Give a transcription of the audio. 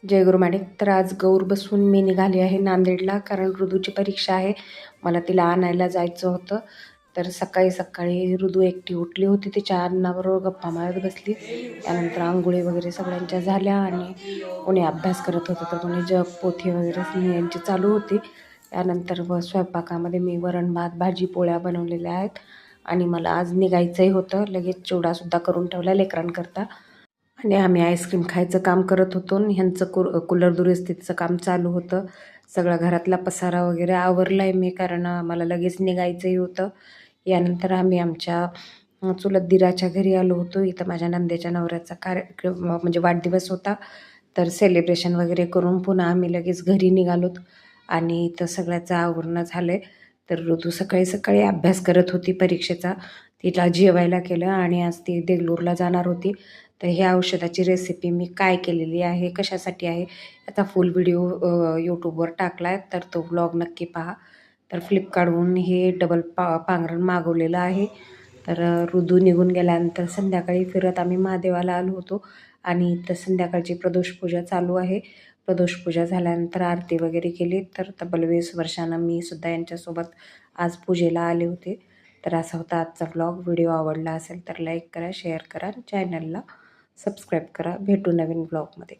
जय गुरु माणिक. तर आज गौर बसून मी निघाली आहे नांदेडला, कारण ऋतूची परीक्षा आहे. मला तिला आणायला जायचं होतं. तर सकाळी सकाळी ऋतू एकटी उठली होती, तिच्या अण्णाबरोबर गप्पा मारत बसली. त्यानंतर आंघोळी वगैरे सगळ्यांच्या झाल्या आणि कोणी अभ्यास करत होतं तर कोणी जप पोथी वगैरे यांची चालू होती. त्यानंतर स्वयंपाकामध्ये मी वरण भात भाजी पोळ्या बनवलेल्या आहेत आणि मला आज निघायचंही होतं. लगेच चिवडासुद्धा करून ठेवला लेकरांकरता. आणि आम्ही आईस्क्रीम खायचं काम करत होतो आणि ह्यांचं कूलर दुरुस्तीचं काम चालू होतं. सगळा घरातला पसारा वगैरे आवरला आहे मी, कारण मला लगेच निघायचंही होतं. यानंतर आम्ही आमच्या चुलत दिराच्या घरी आलो होतो. इथं माझ्या नंदेच्या नवऱ्याचा कार्यक्रम म्हणजे वाढदिवस होता. तर सेलिब्रेशन वगैरे करून पुन्हा आम्ही लगेच घरी निघालोत आणि इथं सगळ्याचं आवरणं झालं आहे. तर ऋतू सकाळी सकाळी अभ्यास करत होती परीक्षेचा. तिला जेवायला केलं आणि आज ती देगलूरला जाणार होती. तर ह्या औषधाची रेसिपी मी काय केलेली आहे, कशासाठी आहे, याचा फुल व्हिडिओ यूट्यूबवर टाकला आहे, तर तो व्लॉग नक्की पहा. तर फ्लिपकार्टहून हे डबल पांघरण मागवलेलं आहे. तर ऋतू निघून गेल्यानंतर संध्याकाळी फिरत आम्ही महादेवाला आलो होतो आणि इथं संध्याकाळची प्रदोषपूजा चालू आहे. प्रदोषपूजा झाल्यानंतर आरती वगैरे केली. तर तब्बल 20 वर्षांना मी सुद्धा यांच्यासोबत आज पूजेला आले होते. तर असा होता आजचा व्लॉग. व्हिडिओ आवडला असेल तर लाईक करा, शेअर करा, चॅनलला सबस्क्राईब करा. भेटू नवीन ब्लॉगमध्ये.